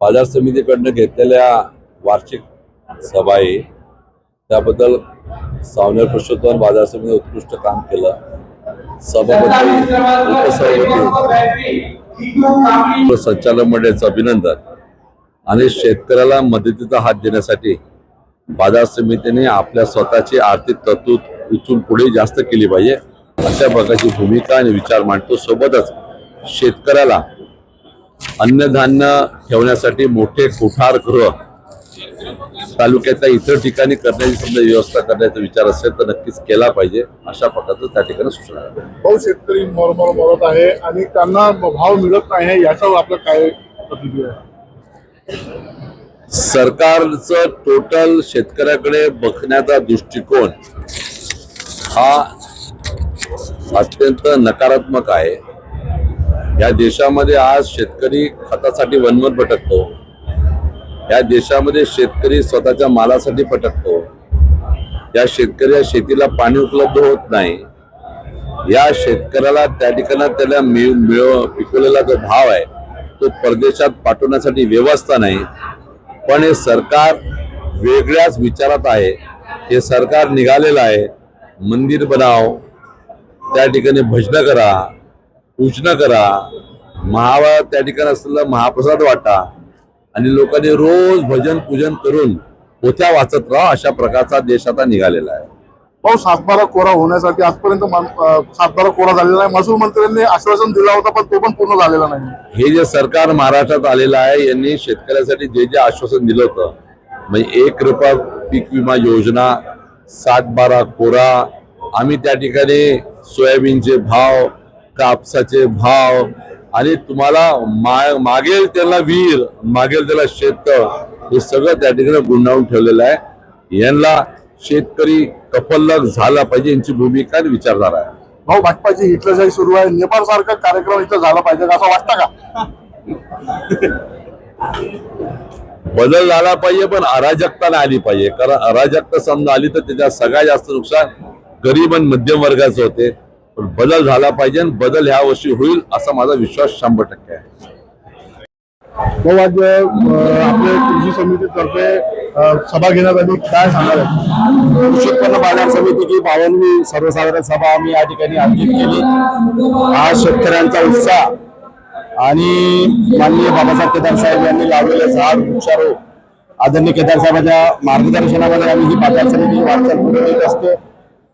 बाजार समितीकडनं घेतलेल्या वार्षिक सभा आहे त्याबद्दल सावनेर पुरुषोत्तम बाजार समितीने उत्कृष्ट काम केलं। सभापती उपसभापती संचालक मंडळाचं अभिनंदन आणि शेतकऱ्याला मदतीचा हात देण्यासाठी बाजार समितीने आपल्या स्वतःची आर्थिक तरतूद इथून पुढे जास्त केली पाहिजे अशा प्रकारची भूमिका आणि विचार मांडतो। सोबतच शेतकऱ्याला अन्नधान्य ठेवण्यासाठी मोठे कोठार गृह तालुक्याच्या इतर ठिकाणी करण्याची समजा व्यवस्था करण्याचा विचार असेल तर नक्कीच केला पाहिजे अशा प्रकारचं त्या ठिकाणी सूचना आहे। बहुत शेतकरी मरत आहे आणि त्यांना भाव मिळत नाही याच्यावर आपलं काय प्रतिक्रिया आहे? सरकारचं टोटल शेतकऱ्याकडे बघण्याचा दृष्टिकोन हा अत्यंत नकारात्मक आहे। या देशामध्ये आज शेतकरी खतासाठी वनवन भटकतो, या देशामध्ये शेतकरी स्वतःच्या मालासाठी भटकतो, या शेतकऱ्या शेतीला पाणी उपलब्ध होत नाही, या शेतकऱ्याला त्या ठिकाणी त्याला पिकवलेला जो भाव आहे तो परदेशात पाठवण्यासाठी व्यवस्था नाही। पण हे सरकार वेगळ्याच विचारात आहे। हे सरकार निघालेलं आहे मंदिर बनाव, त्या ठिकाणी भजन करा, पूजन करा, त्या ठिकाणी असलेला महाप्रसाद वाटा आणि लोकांनी रोज भजन पूजन करून पोथ्या वाचत राहा अशा प्रकारचा देश आता निघालेला आहे। भाऊ, सातबारा कोरा होण्यासाठी आजपर्यंत सातबारा कोरा झालेला नाही। महसूल मंत्र्यांनी आश्वासन दिला होता पण तो पण पूर्ण झालेला नाही। हे जे सरकार महाराष्ट्रात आलेलं आहे यांनी शेतकऱ्यासाठी जे जे आश्वासन दिलं होतं म्हणजे 1 रुपया पीक विमा योजना, सातबारा कोरा, आम्ही त्या ठिकाणी सोयाबीनचे भाव, कापसाचे भाव आणि तुम्हाला मागेल त्याला विहीर, मागेल त्याला शेत, हे सगळं त्या ठिकाणी गुंडाळून ठेवलेलं आहे। यांना शेतकरी कपल्लक झाला पाहिजे यांची भूमिका आणि विचारधारा आहे। भाऊ, भाजपाची हिटलरशाही सुरू आहे, नेपाळ सारखा कार्यक्रम इथं झाला पाहिजे असं वाटतं का? बदल झाला पाहिजे पण अराजकता नाही आली पाहिजे, कारण अराजकता समजा आली तर त्याच्यात सगळ्यात जास्त नुकसान गरीब आणि मध्यम वर्गाचे होते। पण बदल झाला पाहिजे आणि बदल ह्या वर्षी होईल असा माझा विश्वास 100% आहे। भाऊ, आज आपल्या कृषी समितीतर्फे सभा घेण्यात आली, काय सांगाल? कृषी उत्पन्न बाजार समितीची 52वी सर्वसाधारण सभा आम्ही या ठिकाणी आयोजित केली। आज शेतकऱ्यांचा उत्साह आणि माननीय बाबासाहेब केदार साहेब यांनी लावलेले झाड वृक्षारोपण, आदरणीय केदार साहेबांच्या मार्गदर्शनामध्ये आम्ही ही बाजार समितीची वाटचाल पुढे नेत असतो।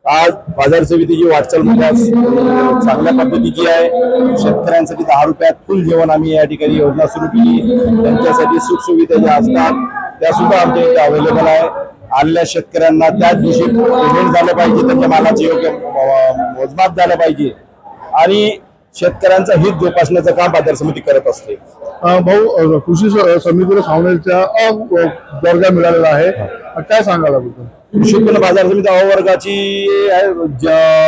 आज बाजार समितीची वाटचाल चांगल्या पद्धतीची आहे। शेतकऱ्यांसाठी 10 रुपयात फुल जेवण आम्ही या ठिकाणी योजना सुरू केली। त्यांच्यासाठी सुखसुविधा ज्या असतात त्या सुद्धा आमच्या इथे अवेलेबल आहे। आलेल्या शेतकऱ्यांना त्याच दिवशी पेमेंट झालं पाहिजे, त्यांच्या मालाचे योग्य मोजमाप झालं पाहिजे आणि शेतकऱ्यांचा हित जोपासण्याचं काम बाजार समिती करत असते। भाऊ, कृषी समितीला सावनेरच्या दर्जा मिळालेला आहे, काय सांगाल? कृषी उत्पन्न बाजार समिती अ वर्गाची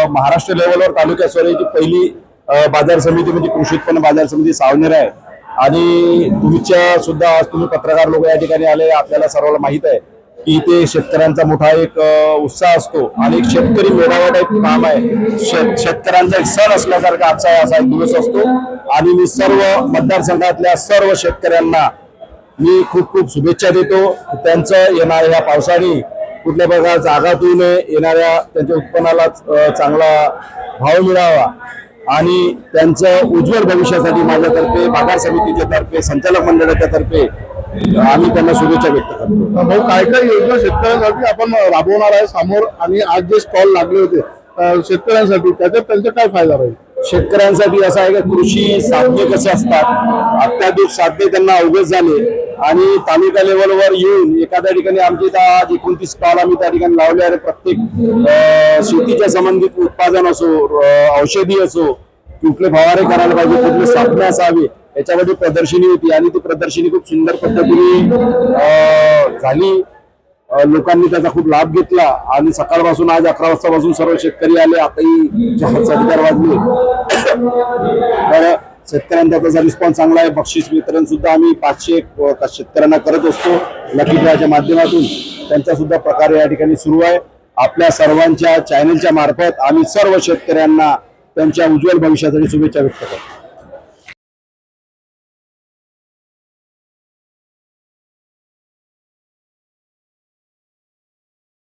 महाराष्ट्र लेवलवर तालुक्या स्तराची पहिली बाजार समिती म्हणजे कृषी उत्पन्न बाजार समिती सावनेर आहे। आणि तुमच्या सुद्धा आज तुम्ही पत्रकार लोक या ठिकाणी आले, आपल्याला सर्वांना माहित आहे की इथे शेतकऱ्यांचा मोठा एक उत्साह असतो आणि एक शेतकरी मेळावा टाईप काम आहे। शेतकऱ्यांचा एक सण असल्यासारखा आजचा असा एक दिवस असतो आणि मी सर्व मतदारसंघातल्या सर्व शेतकऱ्यांना मी खूप खूप शुभेच्छा देतो। त्यांचं येणाऱ्या या पावसाने कुठल्या प्रकारचा आघातून येणाऱ्या त्यांच्या उत्पन्नाला चांगला भाव मिळावा आणि त्यांचं उज्ज्वल भविष्यासाठी माझ्यातर्फे बाजार समितीच्या तर्फे संचालक मंडळाच्या तर्फे आम्ही त्यांना शुभेच्छा व्यक्त करतो। भाऊ, काय काय योजना शेतकऱ्यांसाठी आपण राबवणार आहे समोर आणि आज जे स्टॉल लागले होते शेतकऱ्यांसाठी त्याच्यात त्यांचा काय फायदा राहील? शेतकऱ्यांसाठी असं आहे की कृषी साधने कसे असतात, अत्याधुनिक साधने त्यांना अवगत झाले आणि तालुका लेवलवर येऊन एखाद्या ठिकाणी आमचे आज 29 स्टॉल आम्ही त्या ठिकाणी लावले आणि प्रत्येक शेतीच्या संबंधित उत्पादन असो, औषधी असो, कुठले फवारे करायला पाहिजे, कुठले साधने असावी याच्यामध्ये प्रदर्शनी होती आणि ती प्रदर्शनी खूप सुंदर पद्धतीने झाली। लोकांनी त्याचा खूप लाभ घेतला आणि सकाळपासून आज 11 वाजतापासून सर्व शेतकरी आले, आताही 4:30 वाजले। तर शेतकऱ्यांचा त्याचा रिस्पॉन्स चांगला आहे। बक्षीस वितरण सुद्धा आम्ही 500 शेतकऱ्यांना करत असतो लकी ड्रॉच्या माध्यमातून, त्यांचा सुद्धा प्रकार या ठिकाणी सुरू आहे। आपल्या सर्वांच्या चॅनलच्या मार्फत आम्ही सर्व शेतकऱ्यांना त्यांच्या उज्ज्वल भविष्यासाठी शुभेच्छा व्यक्त करतो।